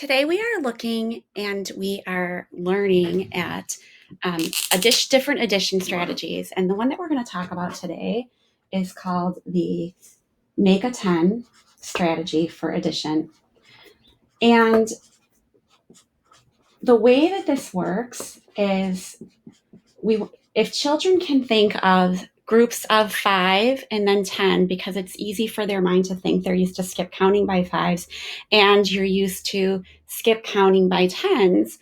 today we are looking and we are learning at different addition strategies. And the one that we're going to talk about today is called the Make a 10 strategy for addition. And the way that this works is if children can think of groups of 5 and then 10, because it's easy for their mind to think they're used to skip counting by 5s and you're used to skip counting by 10s,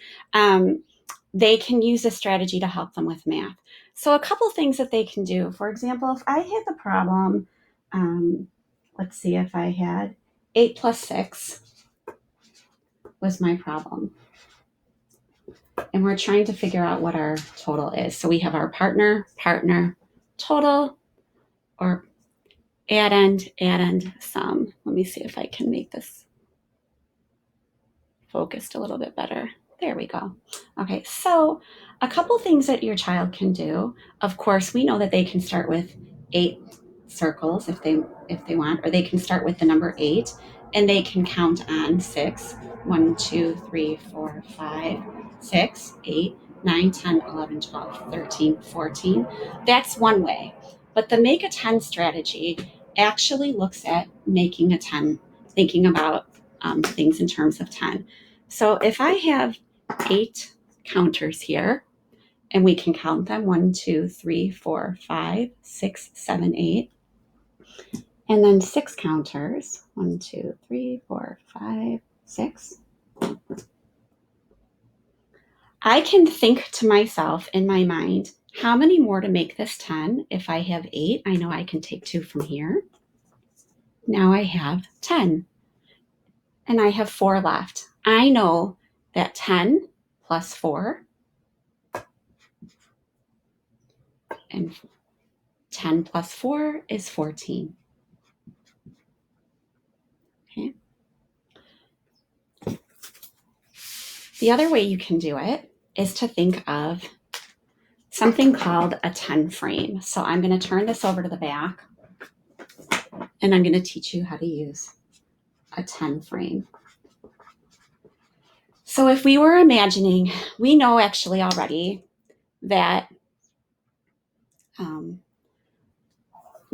they can use a strategy to help them with math. So a couple things that they can do. For example, if I had the problem, let's see, if I had 8 plus 6 was my problem. And we're trying to figure out what our total is. So we have our partner, total, or add-end, sum. Let me see if I can make this focused a little bit better. There we go. Okay, so a couple things that your child can do. Of course, we know that they can start with 8 circles if they want, or they can start with the number 8 and they can count on 6. 1, 2, 3, 4, 5, 6, 8, 9, 10, 11, 12, 13, 14. That's one way. But the Make a 10 strategy actually looks at making a 10, thinking about things in terms of 10. So if I have 8 counters here, and we can count them 1, 2, 3, 4, 5, 6, 7, 8, and then 6 counters 1, 2, 3, 4, 5, 6. I can think to myself in my mind, how many more to make this 10? If I have 8, I know I can take 2 from here. Now I have 10. And I have 4 left. I know that 10 plus 4 and 10 plus 4 is 14. Okay. The other way you can do it is to think of something called a 10 frame. So I'm going to turn this over to the back and I'm going to teach you how to use a 10 frame. So if we were imagining, we know actually already that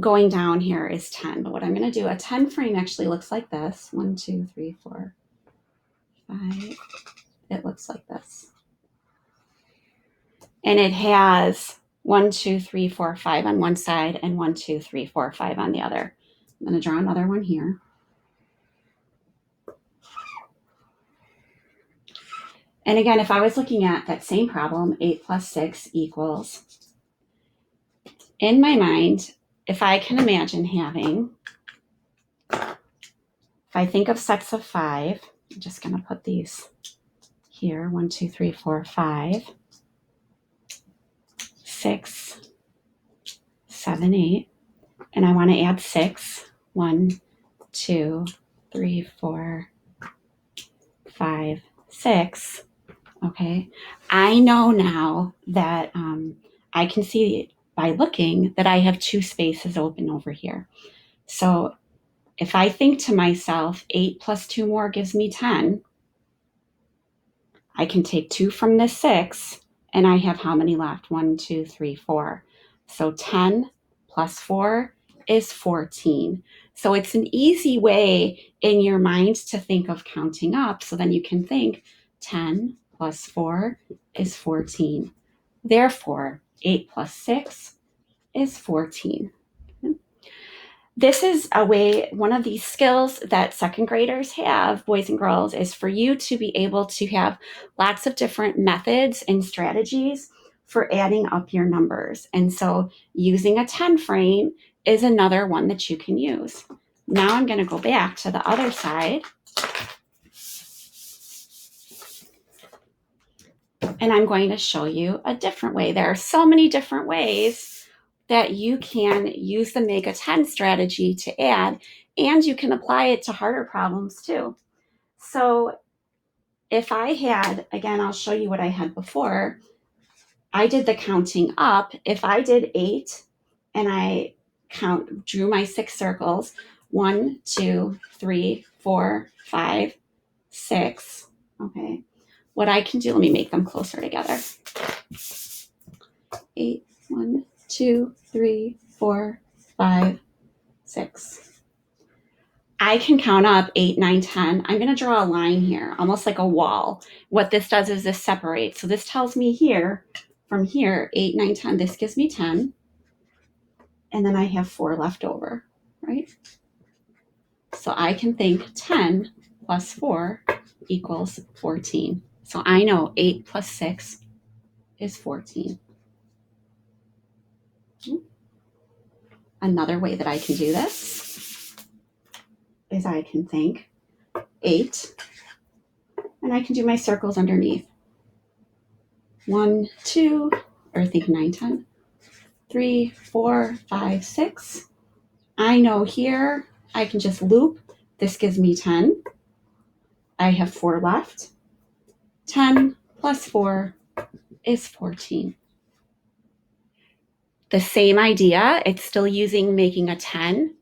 going down here is 10, but what I'm going to do, a 10 frame actually looks like this. 1, 2, 3, 4, 5. It looks like this. And it has 1, 2, 3, 4, 5 on one side and 1, 2, 3, 4, 5 on the other. I'm going to draw another one here. And again, if I was looking at that same problem, 8 plus 6 equals, in my mind, if I can imagine having, if I think of sets of 5, I'm just going to put these here, 1, 2, 3, 4, 5, 6, 7, 8, and I want to add 6, 1, 2, 3, 4, 5, 6. Okay, I know now that I can see by looking that I have 2 spaces open over here. So if I think to myself, 8 plus 2 more gives me 10, I can take 2 from this 6, and I have how many left? 1, 2, 3, 4. So 10 plus 4 is 14. So it's an easy way in your mind to think of counting up. So then you can think 10 plus 4 is 14. Therefore, 8 plus 6 is 14. This is a way, one of these skills that second graders have, boys and girls, is for you to be able to have lots of different methods and strategies for adding up your numbers. And so using a 10 frame is another one that you can use. Now I'm going to go back to the other side. And I'm going to show you a different way. There are so many different ways that you can use the Make a 10 strategy to add, and you can apply it to harder problems too. So if I had, again, I'll show you what I had before. I did the counting up. If I did 8 and I drew my 6 circles, 1, 2, 3, 4, 5, 6, Okay. What I can do, let me make them closer together. 8, 1, 2, 3, 4, 5, 6. I can count up 8, 9, 10. I'm going to draw a line here, almost like a wall. What this does is this separates. So this tells me here, from here, 8, 9, 10. This gives me 10. And then I have 4 left over, right? So I can think 10 plus 4 equals 14. So I know 8 plus 6 is 14. Another way that I can do this is I can think 8, and I can do my circles underneath. 1, 2, or think 9, 10, 3, 4, 5, 6. I know here I can just loop. This gives me 10. I have 4 left. 10 plus 4 is 14. The same idea, it's still making a 10.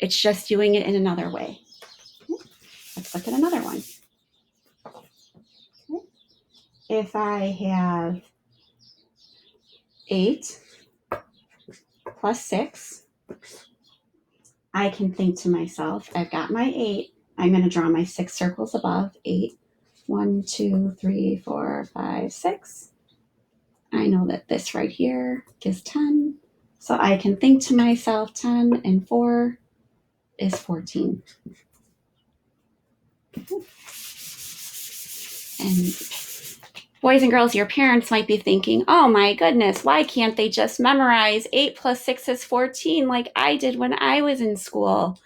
It's just doing it in another way. Let's look at another one. If I have 8 plus 6, I can think to myself, I've got my 8. I'm going to draw my 6 circles above. 8, 1, 2, 3, 4, 5, 6. I know that this right here is 10. So I can think to myself, 10 and 4 is 14. And boys and girls, your parents might be thinking, oh my goodness, why can't they just memorize 8 plus 6 is 14 like I did when I was in school?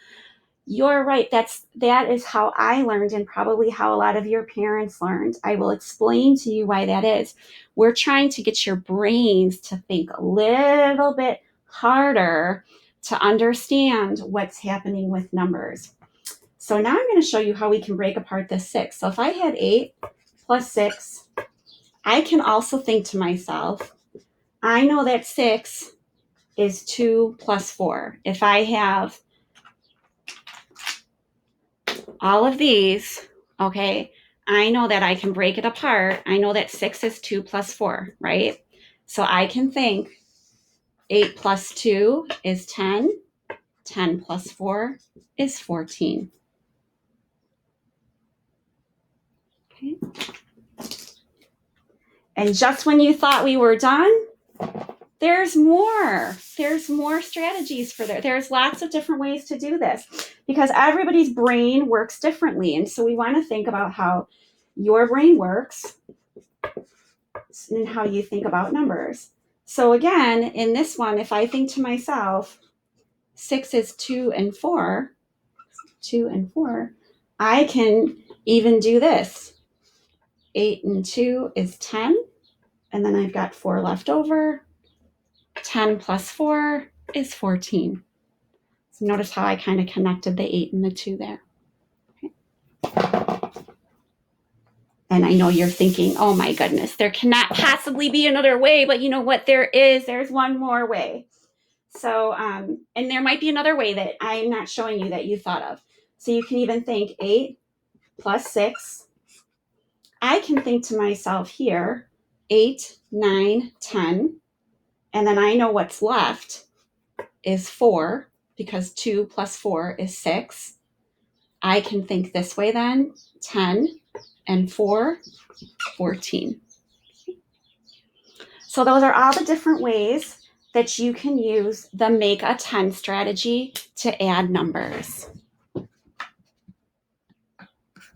You're right. That is how I learned, and probably how a lot of your parents learned. I will explain to you why that is. We're trying to get your brains to think a little bit harder to understand what's happening with numbers. So now I'm going to show you how we can break apart this 6. So if I had 8 plus 6, I can also think to myself, I know that 6 is 2 plus 4. If I have all of these, okay, I know that I can break it apart. I know that 6 is 2 plus 4, right? So I can think 8 plus 2 is 10. 10 plus 4 is 14. Okay. And just when you thought we were done, there's more. There's more strategies for that. There's lots of different ways to do this because everybody's brain works differently. And so we want to think about how your brain works and how you think about numbers. So again, in this one, if I think to myself, 6 is 2 and 4, I can even do this. 8 and 2 is 10, and then I've got 4 left over. 10 plus 4 is 14. So notice how I kind of connected the 8 and the 2 there. Okay. And I know you're thinking, oh my goodness, there cannot possibly be another way, but you know what? There's one more way. So, and there might be another way that I'm not showing you that you thought of. So you can even think 8 plus 6. I can think to myself here, 8, 9, 10. And then I know what's left is 4 because 2 plus 4 is 6. I can think this way then, 10 and 4, 14. So those are all the different ways that you can use the make a 10 strategy to add numbers.